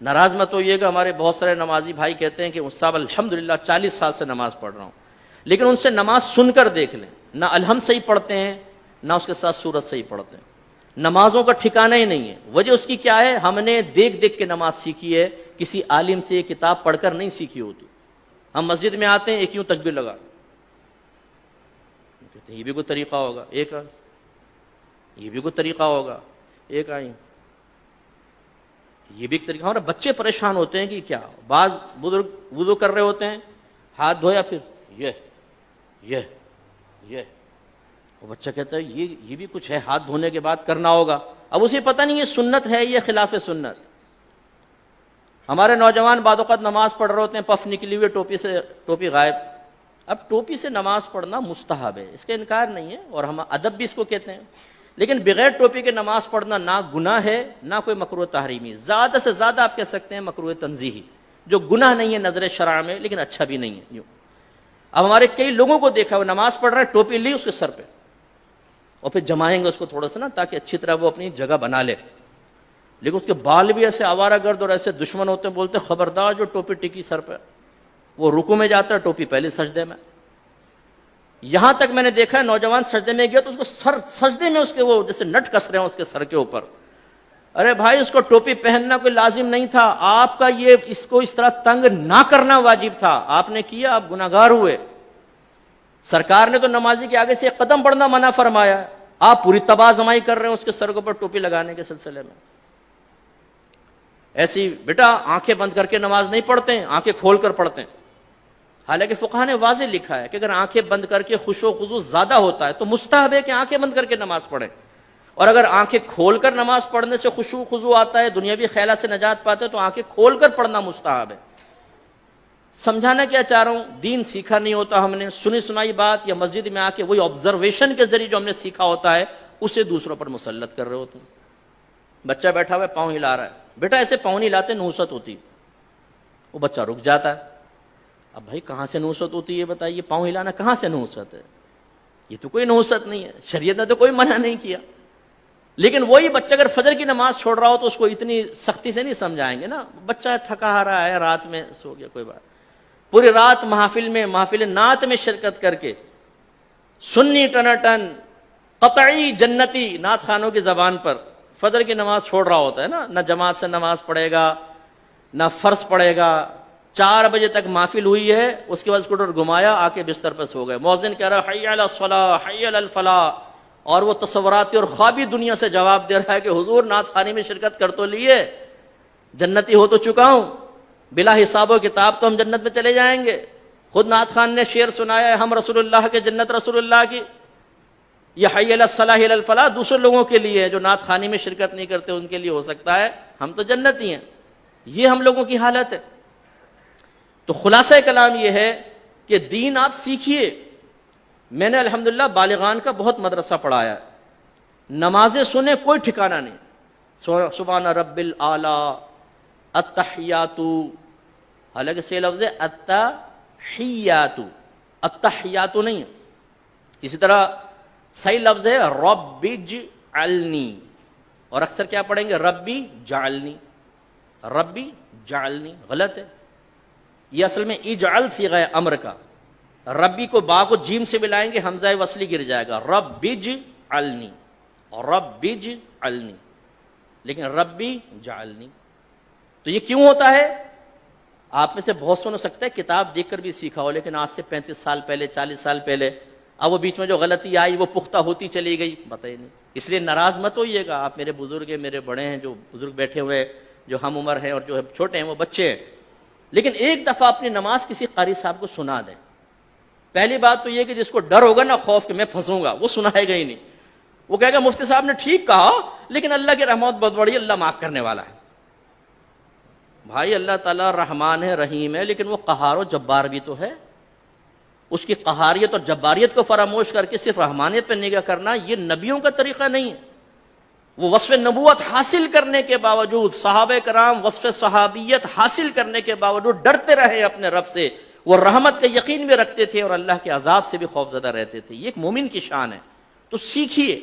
ناراض مت ہوئیے گا، ہمارے بہت سارے نمازی بھائی کہتے ہیں کہ صاحب الحمدللہ 40 سال سے نماز پڑھ رہا ہوں، لیکن ان سے نماز سن کر دیکھ لیں، نہ الحمد صحیح پڑھتے ہیں نہ اس کے ساتھ سورت صحیح پڑھتے ہیں، نمازوں کا ٹھکانہ ہی نہیں ہے۔ وجہ اس کی کیا ہے؟ ہم نے دیکھ دیکھ کے نماز سیکھی ہے، کسی عالم سے کتاب پڑھ کر نہیں سیکھی ہوتی۔ ہم مسجد میں آتے ہیں ایک یوں تکبیر لگا، کہتے ہیں یہ بھی کوئی طریقہ ہوگا، ایک یہ بھی کوئی طریقہ ہوگا، ایک آئی یہ بھی ایک طریقہ۔ ہمارے بچے پریشان ہوتے ہیں کہ کیا، بعض بزرگ وضو کر رہے ہوتے ہیں، ہاتھ دھویا پھر یہ وہ بچہ کہتا ہے یہ بھی کچھ ہے، ہاتھ دھونے کے بعد کرنا ہوگا۔ اب اسے پتہ نہیں یہ سنت ہے یہ خلاف سنت۔ ہمارے نوجوان بعض اوقات نماز پڑھ رہے ہوتے ہیں، پف نکلی ہوئی، ٹوپی غائب۔ اب ٹوپی سے نماز پڑھنا مستحب ہے، اس کا انکار نہیں ہے، اور ہم ادب بھی اس کو کہتے ہیں، لیکن بغیر ٹوپی کے نماز پڑھنا نہ گناہ ہے نہ کوئی مکروہ تحریمی، زیادہ سے زیادہ آپ کہہ سکتے ہیں مکروہ تنزیہی، جو گناہ نہیں ہے نظر شرع میں لیکن اچھا بھی نہیں ہے یوں۔ اب ہمارے کئی لوگوں کو دیکھا وہ نماز پڑھ رہا ہے، ٹوپی لی اس کے سر پہ، اور پھر جمائیں گے اس کو تھوڑا سا نا تاکہ اچھی طرح وہ اپنی جگہ بنا لے، لیکن اس کے بال بھی ایسے آوارہ گرد اور ایسے دشمن ہوتے ہیں، بولتے خبردار جو ٹوپی ٹکی سر پہ، وہ رکوع میں جاتا ہے ٹوپی پہلے سجدے میں۔ یہاں تک میں نے دیکھا ہے نوجوان سجدے میں گیا تو اس کو سجدے میں اس کے وہ جیسے نٹ کس رہے ہیں اس کے سر کے اوپر۔ ارے بھائی اس کو ٹوپی پہننا کوئی لازم نہیں تھا، آپ کا یہ اس کو اس طرح تنگ نہ کرنا واجب تھا، آپ نے کیا، آپ گناہگار ہوئے۔ سرکار نے تو نمازی کے آگے سے ایک قدم بڑھنا منع فرمایا، آپ پوری تباہ زمائی کر رہے ہیں اس کے سر کے اوپر ٹوپی لگانے کے سلسلے میں۔ ایسی بیٹا آنکھیں بند کر کے نماز نہیں پڑھتے ہیں، آنکھیں کھول کر پڑھتے ہیں۔ حالانکہ فقہ نے واضح لکھا ہے کہ اگر آنکھیں بند کر کے خشوع و خضوع زیادہ ہوتا ہے تو مستحب ہے کہ آنکھیں بند کر کے نماز پڑھیں، اور اگر آنکھیں کھول کر نماز پڑھنے سے خشوع و خضوع آتا ہے، دنیاوی خیالات سے نجات پاتے ہیں، تو آنکھیں کھول کر پڑھنا مستحب ہے۔ سمجھانا کیا چاہ رہا ہوں، دین سیکھا نہیں ہوتا ہم نے، سنی سنائی بات یا مسجد میں آ کے وہی آبزرویشن کے ذریعے جو ہم نے سیکھا ہوتا ہے اسے دوسروں پر مسلط کر رہے ہوتے ہیں۔ بچہ بیٹھا ہوا ہے پاؤں ہلا رہا ہے، بیٹا ایسے پاؤں نہیں ہلاتے، نحوست ہوتی، وہ بچہ رک جاتا ہے۔ اب بھائی کہاں سے نحوست ہوتی ہے بتائیے، پاؤں ہلانا کہاں سے نحوست ہے؟ یہ تو کوئی نحوست نہیں ہے، شریعت نے تو کوئی منع نہیں کیا۔ لیکن وہی بچہ اگر فجر کی نماز چھوڑ رہا ہو تو اس کو اتنی سختی سے نہیں سمجھائیں گے نا، بچہ تھکا رہا ہے، رات میں سو گیا، کوئی بات، پوری رات محفل نعت میں شرکت کر کے سنی ٹناٹن قطعی جنتی نعت خانوں کی زبان پر فجر کی نماز چھوڑ رہا ہوتا ہے نا، نہ جماعت سے نماز پڑھے گا نہ فرض پڑھے گا، 4 بجے تک محفل ہوئی ہے، اس کے بعد اسکوٹر گھمایا، آ کے بستر پر سو گئے، مؤذن کہہ رہا حی علی الصلاۃ حی علی الفلاح، اور وہ تصوراتی اور خوابی دنیا سے جواب دے رہا ہے کہ حضور نعت خوانی میں شرکت کر تو لیے، جنتی ہو تو چکا ہوں، بلا حساب و کتاب تو ہم جنت میں چلے جائیں گے۔ خود نعت خان نے شعر سنایا ہے، ہم رسول اللہ کے جنت رسول اللہ کی، یہ حی علی الصلاح حی علی الفلاح دوسرے لوگوں کے لیے ہے جو نعت خوانی میں شرکت نہیں کرتے، ان کے لیے ہو سکتا ہے، ہم تو جنتی ہیں۔ یہ ہم لوگوں کی حالت ہے۔ تو خلاصہ کلام یہ ہے کہ دین آپ سیکھیے۔ میں نے الحمدللہ بالغان کا بہت مدرسہ پڑھایا ہے، نمازیں سنیں کوئی ٹھکانہ نہیں، سبحان رب الاعلی، التحیات، حالانکہ سے لفظ ہے التحیات، التحیات نہیں ہے۔ اسی طرح صحیح لفظ ہے رب اجعلنی، اور اکثر کیا پڑھیں گے ربی جعلنی، ربی جعلنی، غلط ہے، یہ اصل میں اجعل صیغہ امر کا، ربی کو با کو جیم سے ملائیں گے حمزہ وصلی گر جائے گا، رب اجعلنی، رب اجعلنی، لیکن ربی جعلنی۔ تو یہ کیوں ہوتا ہے؟ آپ میں سے بہت سن ہو سکتا ہے کتاب دیکھ کر بھی سیکھا ہو، لیکن آج سے 35 سال پہلے 40 سال پہلے، اب وہ بیچ میں جو غلطی آئی وہ پختہ ہوتی چلی گئی، بتائیے نہیں۔ اس لیے ناراض مت ہوئیے گا، آپ میرے بزرگ ہیں، میرے بڑے ہیں، جو بزرگ بیٹھے ہوئے جو ہم عمر ہیں اور جو چھوٹے ہیں وہ بچے ہیں، لیکن ایک دفعہ اپنی نماز کسی قاری صاحب کو سنا دیں۔ پہلی بات تو یہ کہ جس کو ڈر ہوگا نا خوف کہ میں پھنسوں گا، وہ سنائے گا ہی نہیں، وہ کہے گا مفتی صاحب نے ٹھیک کہا لیکن اللہ کی رحمت بہت بڑی، اللہ معاف کرنے والا ہے۔ بھائی اللہ تعالیٰ رحمان ہے، رحیم ہے، لیکن وہ قہار و جبار بھی تو ہے۔ اس کی قہاریت اور جباریت کو فراموش کر کے صرف رحمانیت پہ نگاہ کرنا یہ نبیوں کا طریقہ نہیں ہے۔ وہ وصف نبوت حاصل کرنے کے باوجود، صحابہ کرام وصف صحابیت حاصل کرنے کے باوجود ڈرتے رہے اپنے رب سے، وہ رحمت کا یقین بھی رکھتے تھے اور اللہ کے عذاب سے بھی خوفزدہ رہتے تھے۔ یہ ایک مومن کی شان ہے، تو سیکھیے۔